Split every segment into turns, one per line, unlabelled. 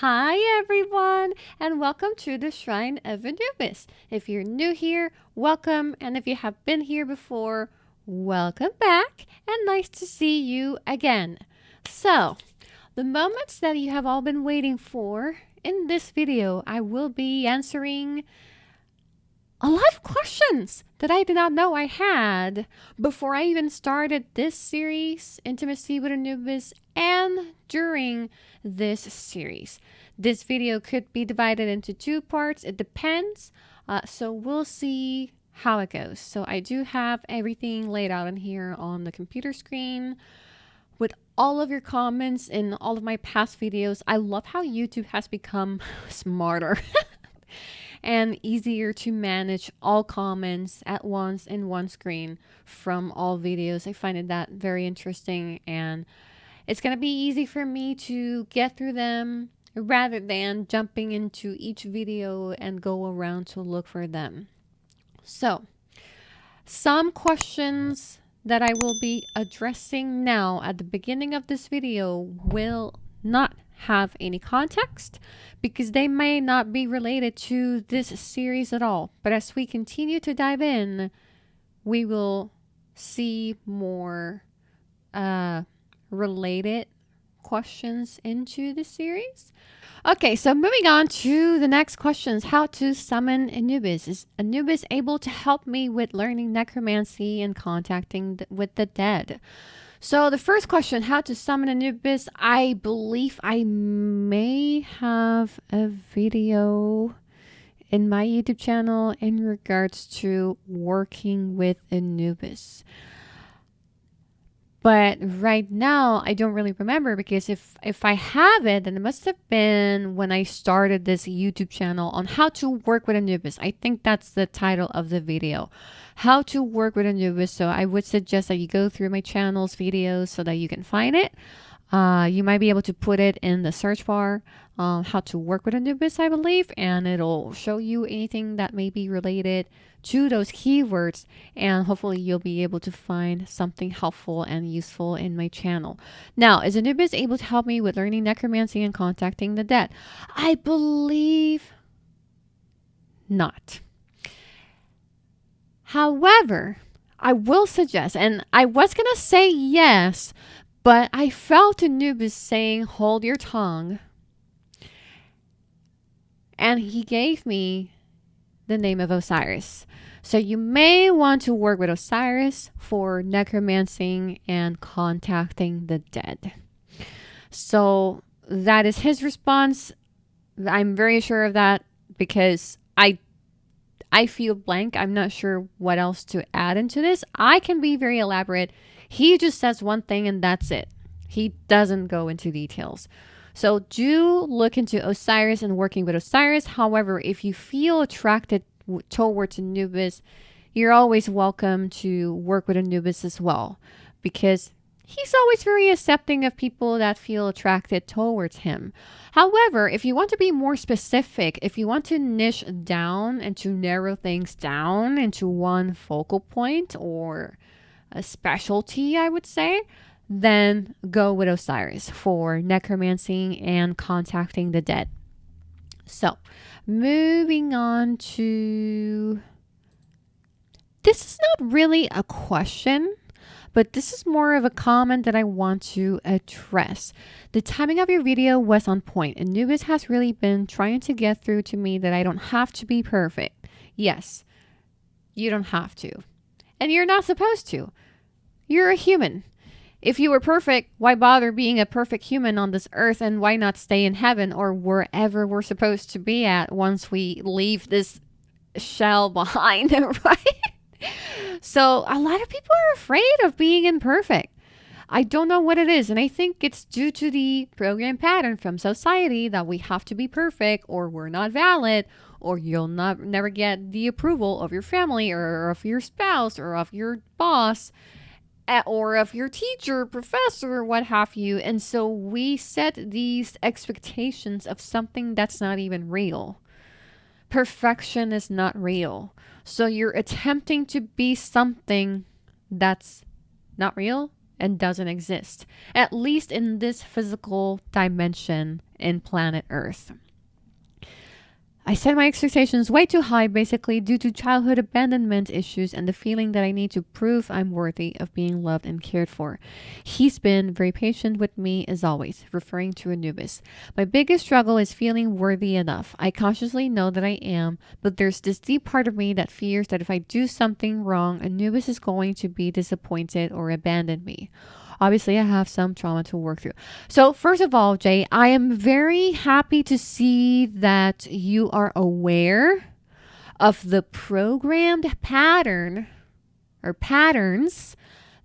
Hi everyone, and welcome to the Shrine of Anubis. If you're new here, welcome, and if you have been here before, welcome back, and nice to see you again. So, the moments that you have all been waiting for, in this video, I will be answering a lot of questions that I did not know I had before I even started this series, Intimacy with Anubis, and during this series. This video could be divided into two parts. It depends. So we'll see how it goes. So I do have everything laid out in here on the computer screen with all of your comments in all of my past videos. I love how YouTube has become smarter and easier to manage all comments at once in one screen from all videos. I find it that very interesting, and it's going to be easy for me to get through them rather than jumping into each video and go around to look for them. So, some questions that I will be addressing now at the beginning of this video will not have any context because they may not be related to this series at all. But as we continue to dive in, we will see more related questions into the series. Okay, so moving on to the next questions. How to summon Anubis. Is Anubis able to help me with learning necromancy and contacting with the dead? So the first question, how to summon Anubis, I believe I may have a video in my YouTube channel in regards to working with Anubis. But right now, I don't really remember because if I have it, then it must have been when I started this YouTube channel on how to work with Anubis. I think that's the title of the video, how to work with Anubis. So I would suggest that you go through my channel's videos so that you can find it. You might be able to put it in the search bar, how to work with Anubis, I believe, and it'll show you anything that may be related to those keywords, and hopefully you'll be able to find something helpful and useful in my channel. Now, is Anubis able to help me with learning necromancy and contacting the dead? I believe not. However, I will suggest, and I was going to say yes, but I felt Anubis saying, hold your tongue. And he gave me the name of Osiris. So you may want to work with Osiris for necromancing and contacting the dead. So that is his response. I'm very sure of that because I feel blank. I'm not sure what else to add into this. I can be very elaborate. He just says one thing and that's it. He doesn't go into details. So do look into Osiris and working with Osiris. However, if you feel attracted towards Anubis, you're always welcome to work with Anubis as well, because he's always very accepting of people that feel attracted towards him. However, if you want to be more specific, if you want to niche down and to narrow things down into one focal point or a specialty, I would say, then go with Osiris for necromancy and contacting the dead. So, moving on to... This is not really a question, but this is more of a comment that I want to address. The timing of your video was on point. Anubis has really been trying to get through to me that I don't have to be perfect. Yes, you don't have to. And you're not supposed to. You're a human. If you were perfect, why bother being a perfect human on this earth, and why not stay in heaven or wherever we're supposed to be at once we leave this shell behind, right? So a lot of people are afraid of being imperfect. I don't know what it is, and I think it's due to the program pattern from society that we have to be perfect or we're not valid, or you'll never get the approval of your family or of your spouse or of your boss, or of your teacher, professor, what have you. And so we set these expectations of something that's not even real. Perfection is not real. So you're attempting to be something that's not real and doesn't exist, at least in this physical dimension in planet Earth. I set my expectations way too high, basically, due to childhood abandonment issues and the feeling that I need to prove I'm worthy of being loved and cared for. He's been very patient with me, as always, referring to Anubis. My biggest struggle is feeling worthy enough. I consciously know that I am, but there's this deep part of me that fears that if I do something wrong, Anubis is going to be disappointed or abandon me. Obviously, I have some trauma to work through. So, first of all, Jay, I am very happy to see that you are aware of the programmed pattern or patterns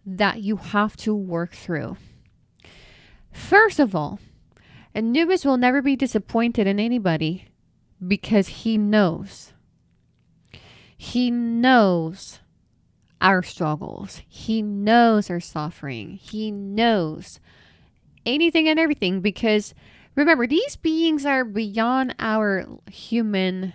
that you have to work through. First of all, Anubis will never be disappointed in anybody because he knows. He knows our struggles. He knows our suffering. He knows anything and everything because remember, these beings are beyond our human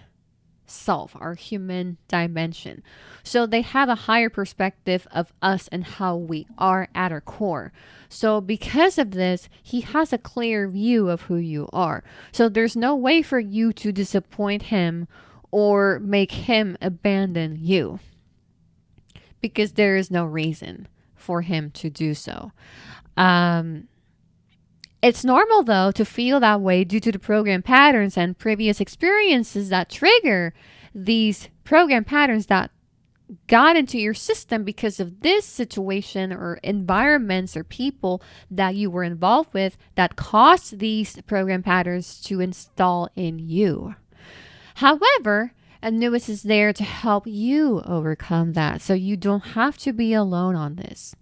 self, our human dimension. So they have a higher perspective of us and how we are at our core. So because of this, he has a clear view of who you are. So there's no way for you to disappoint him or make him abandon you, because there is no reason for him to do so. It's normal, though, to feel that way due to the program patterns and previous experiences that trigger these program patterns that got into your system because of this situation or environments or people that you were involved with that caused these program patterns to install in you. However, Anubis is there to help you overcome that, so you don't have to be alone on this.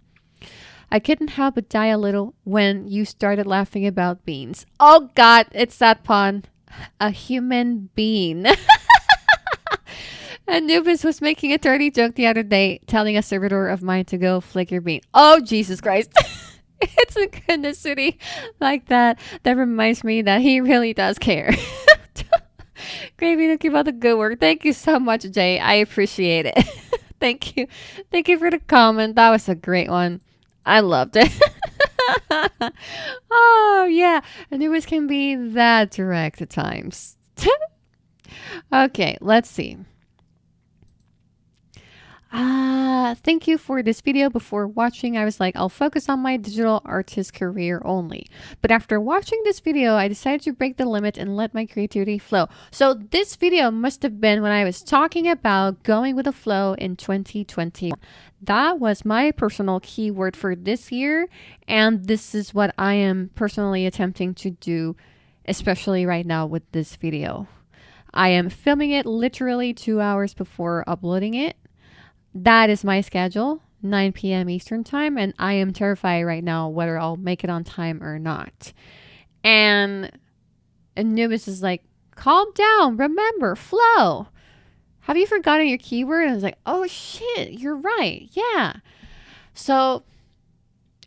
I couldn't help but die a little when you started laughing about beans. Oh God, it's that pun. A human being. Anubis was making a dirty joke the other day, telling a servitor of mine to go flick your bean. Oh, Jesus Christ. It's a goodness city like that reminds me that he really does care. Gravy, keep up the good work. Thank you so much, Jay. I appreciate it. Thank you. Thank you for the comment. That was a great one. I loved it. Oh, yeah. Anubis can be that direct at times. Okay, let's see. Thank you for this video. Before watching, I was like, I'll focus on my digital artist career only. But after watching this video, I decided to break the limit and let my creativity flow. So this video must have been when I was talking about going with the flow in 2020. That was my personal keyword for this year. And this is what I am personally attempting to do, especially right now with this video. I am filming it literally 2 hours before uploading it. That is my schedule, 9 p.m. Eastern time, and I am terrified right now whether I'll make it on time or not. And Anubis is like, calm down, remember, flow. Have you forgotten your keyword? And I was like, oh shit, you're right, yeah. So,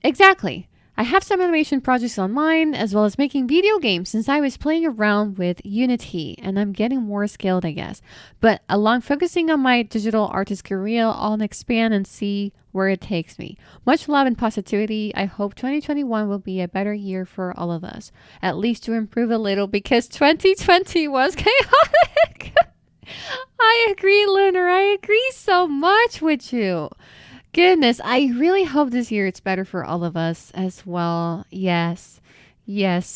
exactly. I have some animation projects online as well as making video games since I was playing around with Unity and I'm getting more skilled, I guess. But along focusing on my digital artist career, I'll expand and see where it takes me. Much love and positivity. I hope 2021 will be a better year for all of us, at least to improve a little because 2020 was chaotic. I agree, Lunar. I agree so much with you. Goodness, I really hope this year it's better for all of us as well. Yes,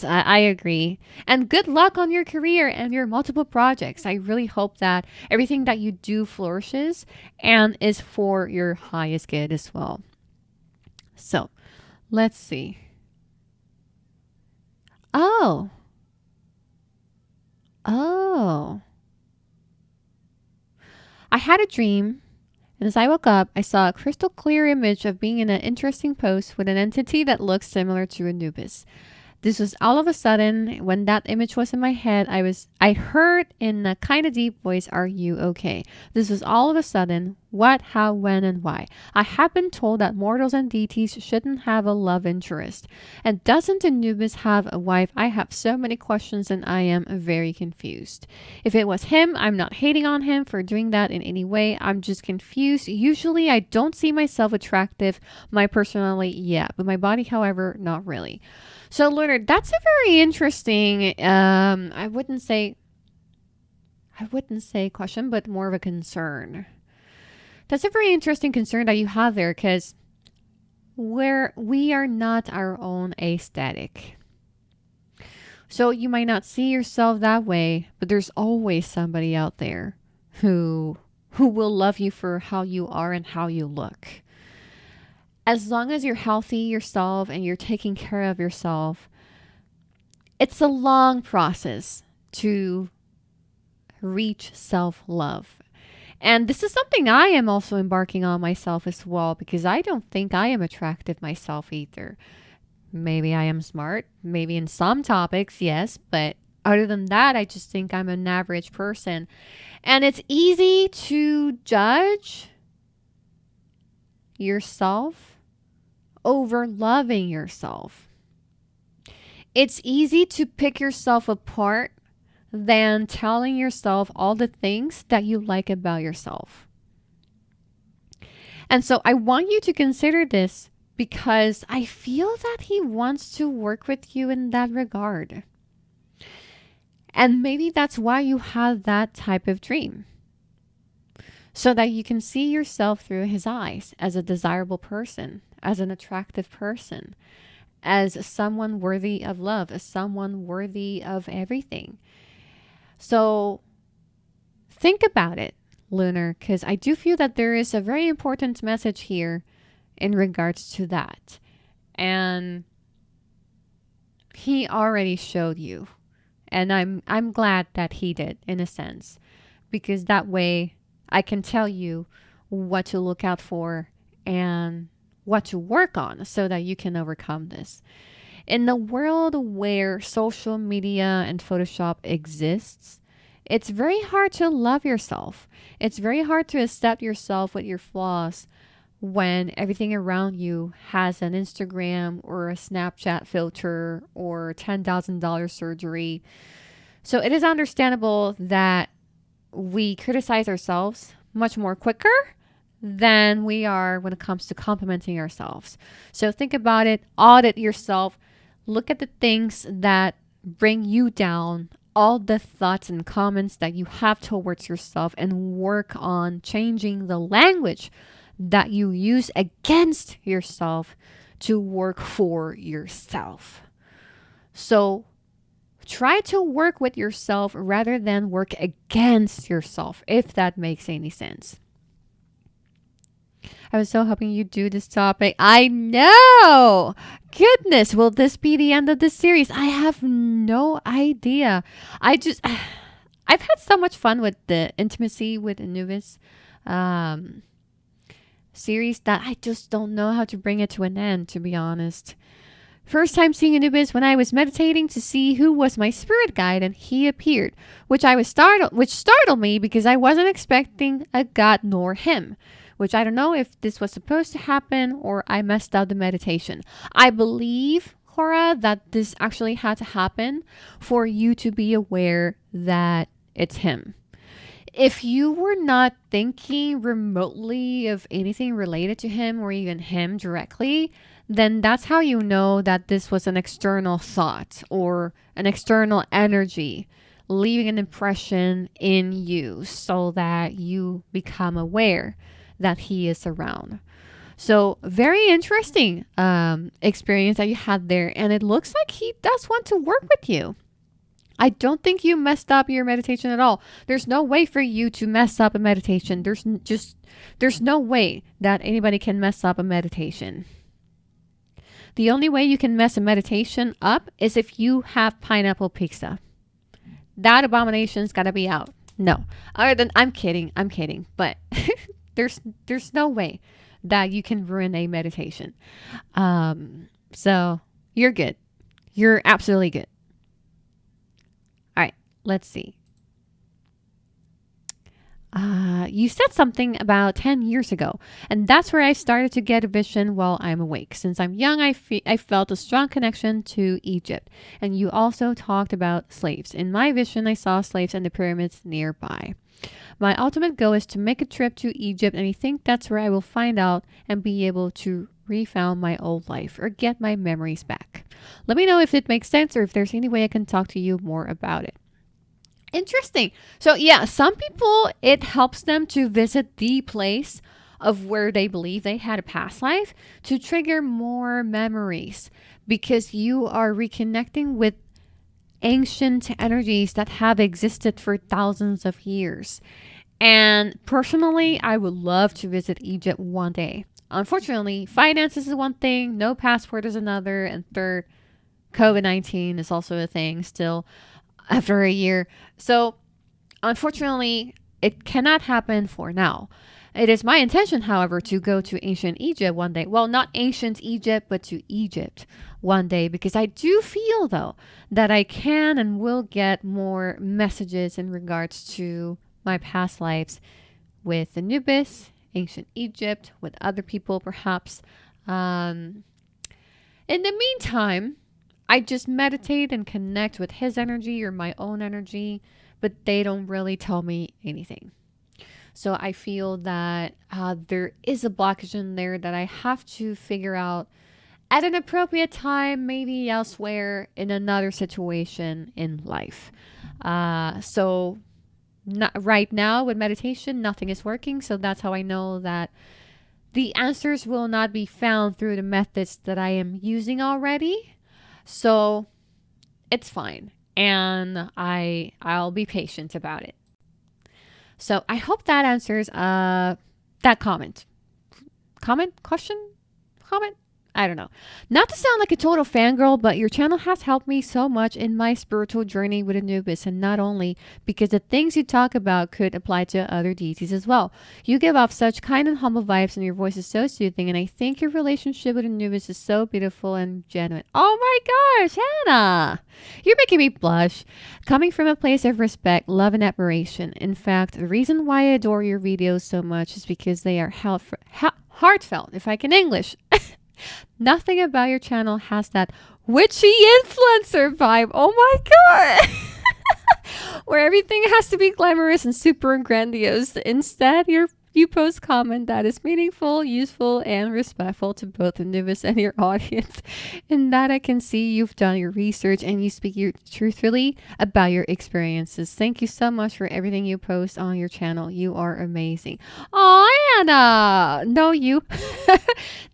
I agree. And good luck on your career and your multiple projects. I really hope that everything that you do flourishes and is for your highest good as well. So, let's see. Oh. I had a dream. And as I woke up, I saw a crystal clear image of being in an interesting pose with an entity that looks similar to Anubis. This was all of a sudden, when that image was in my head, I heard in a kind of deep voice, "Are you okay?" This was all of a sudden What, how, when, and why? I have been told that mortals and deities shouldn't have a love interest. And doesn't Anubis have a wife? I have so many questions and I am very confused. If it was him, I'm not hating on him for doing that in any way. I'm just confused. Usually I don't see myself attractive. My personality, yeah. But my body, however, not really. So, Leonard, that's a very interesting, I wouldn't say question, but more of a concern. That's a very interesting concern that you have there because we are not our own aesthetic. So you might not see yourself that way, but there's always somebody out there who will love you for how you are and how you look. As long as you're healthy yourself and you're taking care of yourself, it's a long process to reach self-love. And this is something I am also embarking on myself as well because I don't think I am attractive myself either. Maybe I am smart, maybe in some topics, yes, but other than that, I just think I'm an average person. And it's easy to judge yourself over loving yourself. It's easy to pick yourself apart than telling yourself all the things that you like about yourself. And so I want you to consider this because I feel that he wants to work with you in that regard. And maybe that's why you have that type of dream. So that you can see yourself through his eyes as a desirable person, as an attractive person, as someone worthy of love, as someone worthy of everything. So think about it, Lunar, because I do feel that there is a very important message here in regards to that. And he already showed you. And I'm glad that he did, in a sense, because that way I can tell you what to look out for and what to work on so that you can overcome this. In the world where social media and Photoshop exists, it's very hard to love yourself. It's very hard to accept yourself with your flaws when everything around you has an Instagram or a Snapchat filter or $10,000 surgery. So it is understandable that we criticize ourselves much more quicker than we are when it comes to complimenting ourselves. So think about it, audit yourself, look at the things that bring you down, all the thoughts and comments that you have towards yourself, and work on changing the language that you use against yourself to work for yourself. So try to work with yourself rather than work against yourself, if that makes any sense. I was so hoping you'd do this topic. I know! Goodness, will this be the end of this series? I have no idea. I've had so much fun with the intimacy with Anubis series that I just don't know how to bring it to an end, to be honest. First time seeing Anubis when I was meditating to see who was my spirit guide, and he appeared, which startled me because I wasn't expecting a god nor him, which I don't know if this was supposed to happen or I messed up the meditation. I believe, Cora, that this actually had to happen for you to be aware that it's him. If you were not thinking remotely of anything related to him or even him directly, then that's how you know that this was an external thought or an external energy leaving an impression in you so that you become aware that he is around. So very interesting experience that you had there. And it looks like he does want to work with you. I don't think you messed up your meditation at all. There's no way for you to mess up a meditation. There's no way that anybody can mess up a meditation. The only way you can mess a meditation up is if you have pineapple pizza. That abomination's got to be out. No. Other than I'm kidding, but there's no way that you can ruin a meditation. So you're good. You're absolutely good. All right, let's see. You said something about 10 years ago, and that's where I started to get a vision while I'm awake. Since I'm young, I felt a strong connection to Egypt. And you also talked about slaves. In my vision, I saw slaves and the pyramids nearby. My ultimate goal is to make a trip to Egypt, and I think that's where I will find out and be able to refound my old life or get my memories back. Let me know if it makes sense or if there's any way I can talk to you more about it. Interesting. So, yeah, some people, it helps them to visit the place of where they believe they had a past life to trigger more memories because you are reconnecting with ancient energies that have existed for thousands of years. And personally, I would love to visit Egypt one day. Unfortunately, finances is one thing, no passport is another, and third, COVID-19 is also a thing still after a year. So, unfortunately, it cannot happen for now. It is my intention, however, to go to ancient Egypt one day. Well, not ancient Egypt, but to Egypt one day, because I do feel, though, that I can and will get more messages in regards to my past lives with Anubis, ancient Egypt, with other people, perhaps. In the meantime, I just meditate and connect with his energy or my own energy, but they don't really tell me anything. So I feel that there is a blockage in there that I have to figure out at an appropriate time, maybe elsewhere in another situation in life. So not right now with meditation, nothing is working. So that's how I know that the answers will not be found through the methods that I am using already. So it's fine. And I'll be patient about it. So I hope that answers that comment. Comment? Question? Comment? I don't know. Not to sound like a total fangirl, but your channel has helped me so much in my spiritual journey with Anubis, and not only because the things you talk about could apply to other deities as well. You give off such kind and humble vibes, and your voice is so soothing, and I think your relationship with Anubis is so beautiful and genuine. Oh my gosh, Hannah! You're making me blush. Coming from a place of respect, love, and admiration. In fact, the reason why I adore your videos so much is because they are heartfelt, if I can English. Nothing about your channel has that witchy influencer vibe. Oh my god. Where everything has to be glamorous and super grandiose. Instead, you post comment that is meaningful, useful, and respectful to both Anubis and your audience. In that I can see you've done your research and you speak truthfully about your experiences. Thank you so much for everything you post on your channel. You are amazing. Oh, Anna! No, you.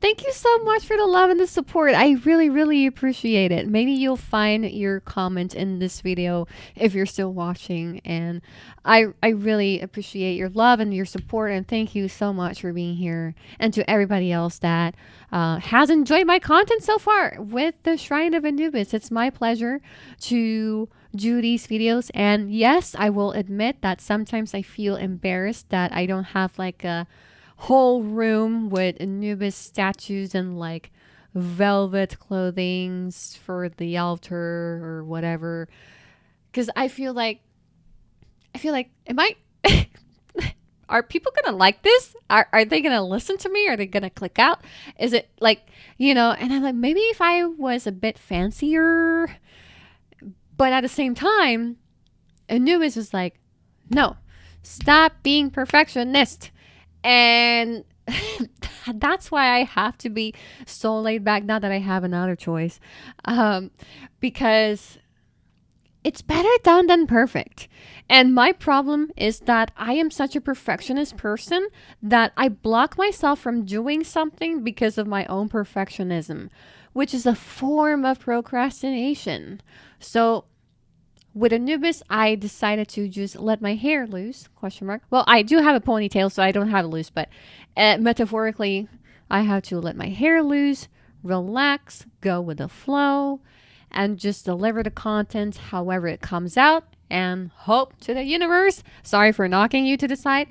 Thank you so much for the love and the support. I really, really appreciate it. Maybe you'll find your comment in this video if you're still watching. And I really appreciate your love and your support, and thank you so much for being here. And to everybody else that has enjoyed my content so far with the Shrine of Anubis, it's my pleasure to do these videos. And yes, I will admit that sometimes I feel embarrassed that I don't have like a whole room with Anubis statues and like velvet clothing for the altar or whatever, because I feel like am I are people gonna like this? Are they gonna listen to me? Are they gonna click out? Is it like, and I'm like, maybe if I was a bit fancier, but at the same time, Anubis was like, no, stop being perfectionist. And that's why I have to be so laid back. Not that I have another choice, because it's better done than perfect. And my problem is that I am such a perfectionist person that I block myself from doing something because of my own perfectionism, which is a form of procrastination. So with Anubis, I decided to just let my hair loose, question mark. Well, I do have a ponytail, so I don't have it loose, but metaphorically, I have to let my hair loose, relax, go with the flow, and just deliver the content however it comes out, and hope to the universe, sorry for knocking you to the side,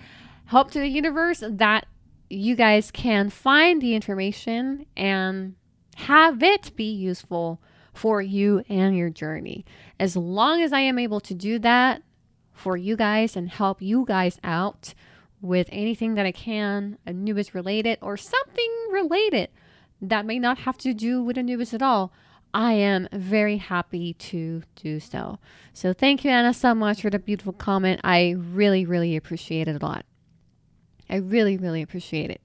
hope to the universe that you guys can find the information and have it be useful for you and your journey. As long as I am able to do that, for you guys and help you guys out with anything that I can, Anubis related or something related that may not have to do with Anubis at all. I am very happy to do so. So thank you, Anna, so much for the beautiful comment. I really, really appreciate it a lot. I really, really appreciate it.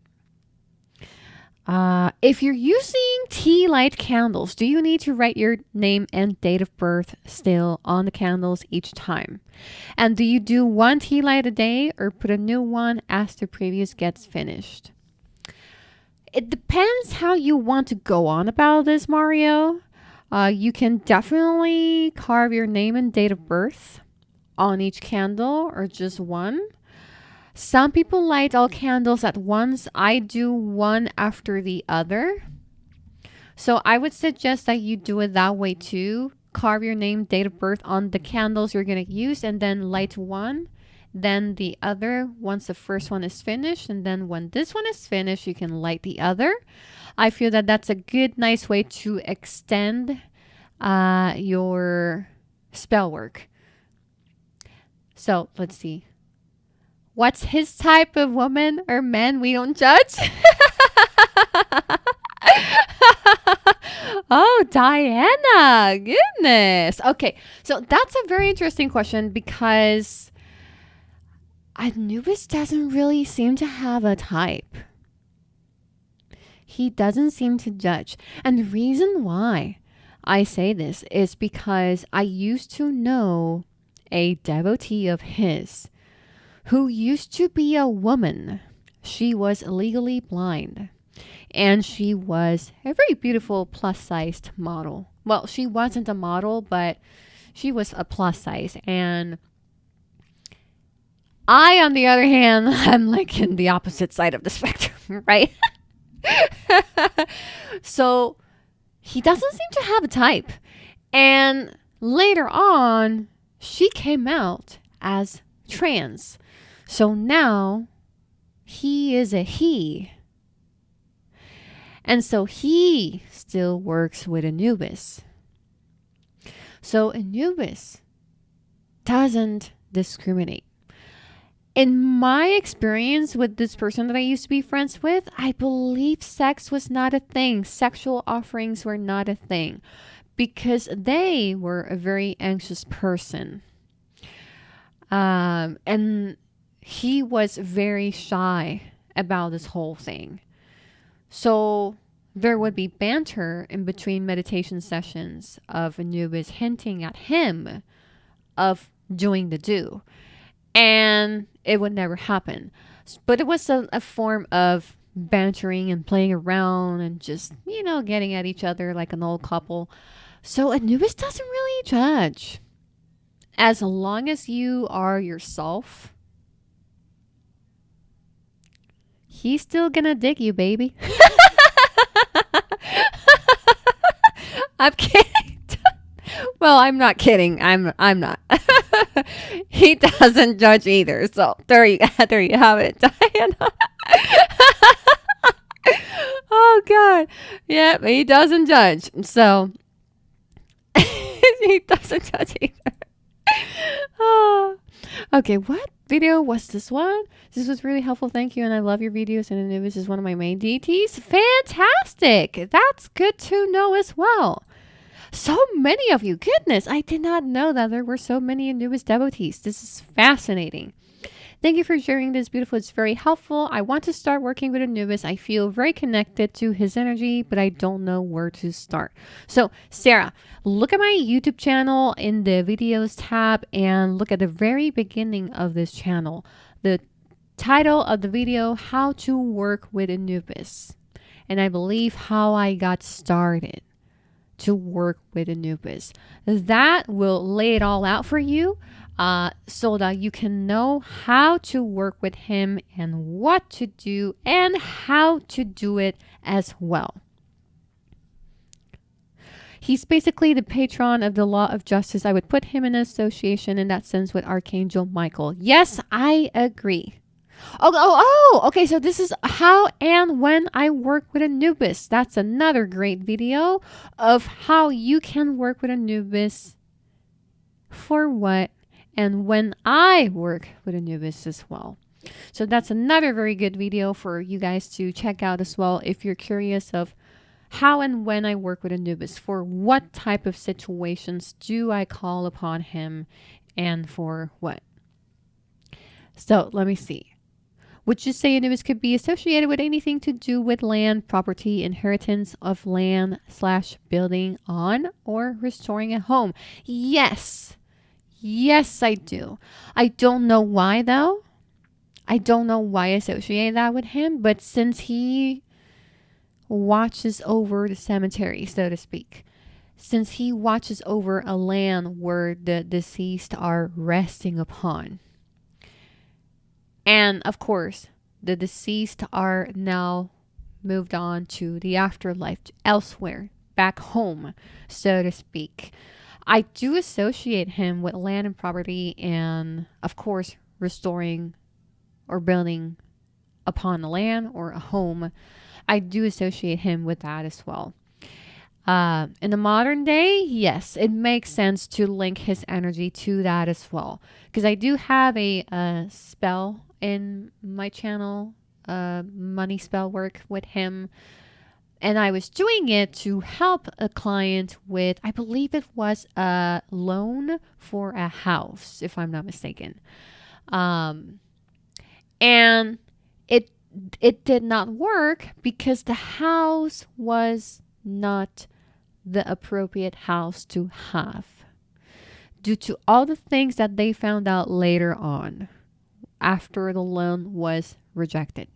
If you're using tea light candles, do you need to write your name and date of birth still on the candles each time? And do you do one tea light a day or put a new one as the previous gets finished? It depends how you want to go on about this, Mario. You can definitely carve your name and date of birth on each candle or just one. Some people light all candles at once. I do one after the other. So I would suggest that you do it that way too. Carve your name, date of birth on the candles you're going to use and then light one, then the other once the first one is finished. And then when this one is finished, you can light the other. I feel that that's a good, nice way to extend your spell work. So let's see. What's his type of woman or man? We don't judge. Oh, Diana. Goodness. Okay. So that's a very interesting question because Anubis doesn't really seem to have a type. He doesn't seem to judge. And the reason why I say this is because I used to know a devotee of his who used to be a woman. She was legally blind. And she was a very beautiful plus-sized model. Well, she wasn't a model, but she was a plus size. And I, on the other hand, I'm like in the opposite side of the spectrum, right? So he doesn't seem to have a type. And later on, she came out as trans. So now he is a he. And so he still works with Anubis. So Anubis doesn't discriminate. In my experience with this person that I used to be friends with, I believe sex was not a thing. Sexual offerings were not a thing because they were a very anxious person. And he was very shy about this whole thing. So there would be banter in between meditation sessions of Anubis hinting at him of doing the do. And it would never happen. But it was a form of bantering and playing around and just, getting at each other like an old couple. So Anubis doesn't really judge. As long as you are yourself, he's still gonna dig you, baby. I'm kidding. Well, I'm not kidding. I'm not. He doesn't judge either. So there you have it, Diana. Oh God. Yeah, he doesn't judge. So he doesn't judge either. Oh. Okay, what video was this one? This was really helpful. Thank you. And I love your videos. And Anubis is one of my main deities. Fantastic. That's good to know as well. So many of you. Goodness, I did not know that there were so many Anubis devotees. This is fascinating. Thank you for sharing this. Beautiful. It's very helpful. I want to start working with Anubis. I feel very connected to his energy, but I don't know where to start. So, Sarah, look at my YouTube channel in the videos tab and look at the very beginning of this channel. The title of the video, How to Work with Anubis. And I believe how I got started to work with Anubis. That will lay it all out for you. So that you can know how to work with him and what to do and how to do it as well. He's basically the patron of the law of justice. I would put him in association in that sense with Archangel Michael. Yes, I agree. Okay. So this is how and when I work with Anubis. That's another great video of how you can work with Anubis for what and when I work with Anubis as well. So that's another very good video for you guys to check out as well if you're curious of how and when I work with Anubis. For what type of situations do I call upon him, and for what? So let me see. Would you say Anubis could be associated with anything to do with land, property, inheritance of land / building on, or restoring a home? Yes. Yes, I do. I don't know why though. I don't know why I associate that with him, but since he watches over the cemetery, so to speak, since he watches over a land where the deceased are resting upon, and of course, the deceased are now moved on to the afterlife, elsewhere, back home, so to speak. I do associate him with land and property, and of course, restoring or building upon the land or a home. I do associate him with that as well. In the modern day, yes, it makes sense to link his energy to that as well. Because I do have a spell in my channel, money spell work with him. And I was doing it to help a client with, I believe it was a loan for a house, if I'm not mistaken. And it did not work because the house was not the appropriate house to have, due to all the things that they found out later on after the loan was rejected.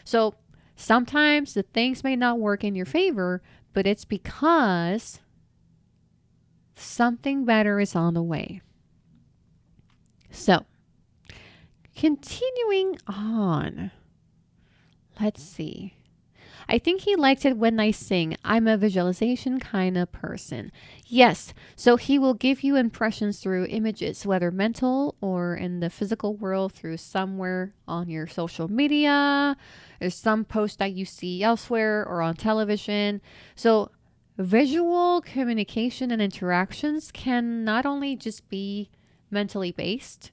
So sometimes the things may not work in your favor, but it's because something better is on the way. So continuing on. Let's see. I think he likes it when I sing. I'm a visualization kind of person. Yes, so he will give you impressions through images, whether mental or in the physical world, through somewhere on your social media, or some post that you see elsewhere or on television. So visual communication and interactions can not only just be mentally based,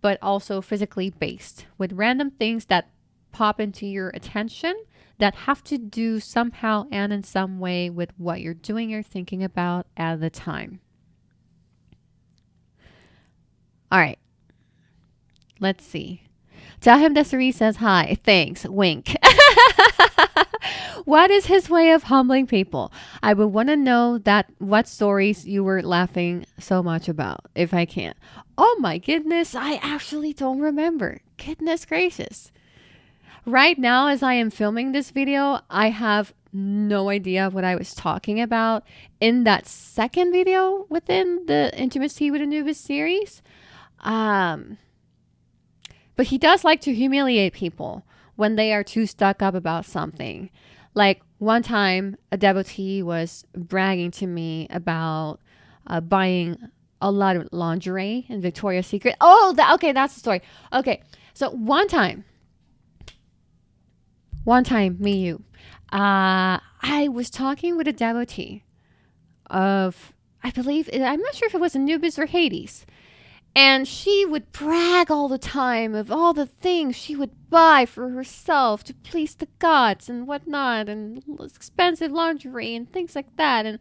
but also physically based, with random things that pop into your attention that have to do somehow and in some way with what you're doing or thinking about at the time. All right. Let's see. Tell him Desiree says hi. Thanks. Wink. What is his way of humbling people? I would want to know that what stories you were laughing so much about, if I can. Oh my goodness, I actually don't remember. Goodness gracious. Right now, as I am filming this video, I have no idea what I was talking about in that second video within the Intimacy with Anubis series. But he does like to humiliate people when they are too stuck up about something. Like one time, a devotee was bragging to me about buying a lot of lingerie in Victoria's Secret. Oh, okay, that's the story. Okay, so one time, me, you, I was talking with a devotee of, I believe, I'm not sure if it was Anubis or Hades. And she would brag all the time of all the things she would buy for herself to please the gods and whatnot, and expensive lingerie and things like that. And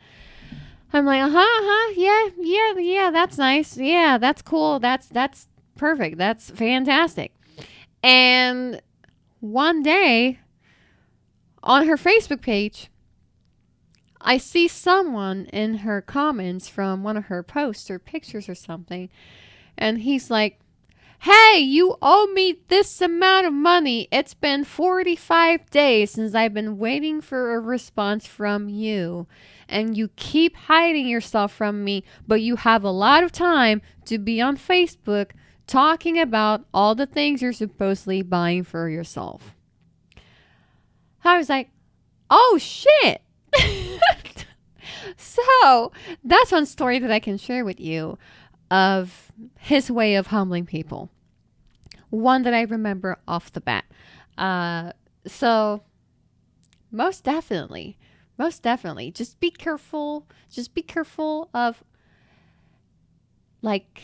I'm like, yeah, that's nice. Yeah, that's cool. That's perfect. That's fantastic. And one day on her Facebook page, I see someone in her comments from one of her posts or pictures or something. And he's like, hey, you owe me this amount of money. It's been 45 days since I've been waiting for a response from you. And you keep hiding yourself from me, but you have a lot of time to be on Facebook talking about all the things you're supposedly buying for yourself. I was like, oh shit. So that's one story that I can share with you of his way of humbling people. One that I remember off the bat. So most definitely, just be careful. Just be careful of, like,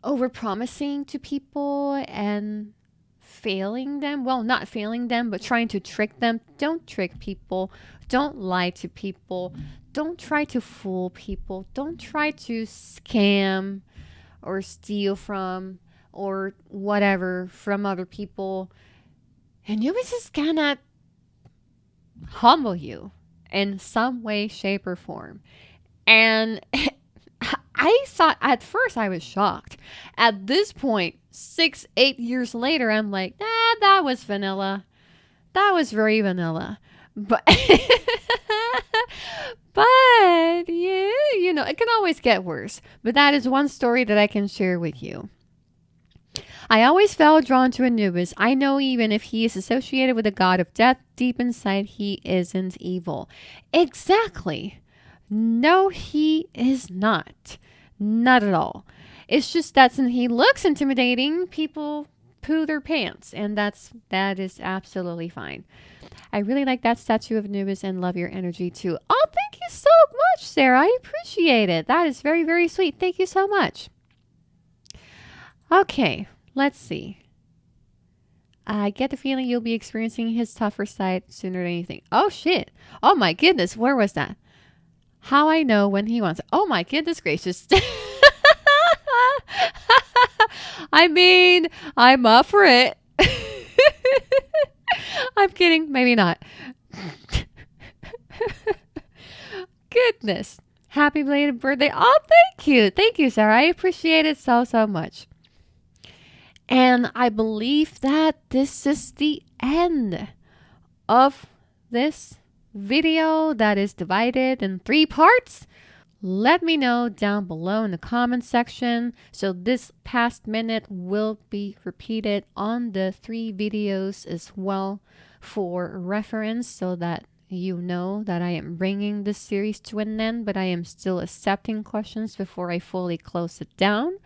overpromising to people and failing them. Well, not failing them, but trying to trick them. Don't trick people. Don't lie to people. Don't try to fool people. Don't try to scam or steal from or whatever from other people. And Anubis is gonna humble you in some way, shape, or form. And I thought at first I was shocked. At this point, 8 years later, I'm like, that was vanilla. That was very vanilla. But but yeah, it can always get worse. But that is one story that I can share with you. I always felt drawn to Anubis. I know even if he is associated with the god of death, deep inside he isn't evil. Exactly. No, he is not. Not at all. It's just that since he looks intimidating, people poo their pants, and that is absolutely fine. I really like that statue of Anubis and love your energy too. Oh, thank you so much, Sarah. I appreciate it. That is very, very sweet. Thank you so much. Okay, let's see. I get the feeling you'll be experiencing his tougher side sooner than you think. Oh, shit. Oh, my goodness. Where was that? How I know when he wants it. Oh, my goodness gracious. I mean, I'm up for it. I'm kidding. Maybe not. Goodness. Happy belated birthday. Oh, thank you. Thank you, Sarah. I appreciate it so, so much. And I believe that this is the end of this video that is divided in 3 parts. Let me know down below in the comment section. So this past minute will be repeated on the 3 videos as well for reference, so that you know that I am bringing this series to an end, but I am still accepting questions before I fully close it down.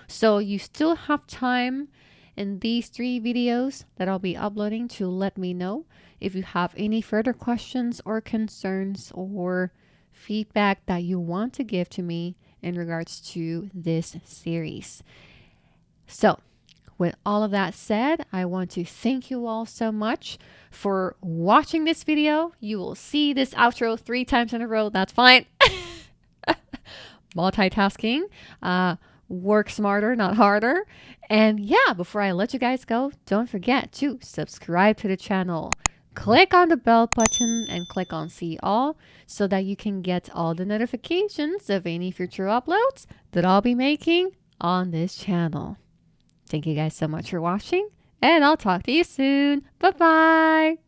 So you still have time in these 3 videos that I'll be uploading to let me know if you have any further questions or concerns or feedback that you want to give to me in regards to this series. So with all of that said, I want to thank you all so much for watching this video. You will see this outro 3 times in a row. That's fine. Multitasking. Work smarter, not harder. And yeah, before I let you guys go, don't forget to subscribe to the channel. Click on the bell button and click on see all so that you can get all the notifications of any future uploads that I'll be making on this channel. Thank you guys so much for watching, and I'll talk to you soon. Bye-bye.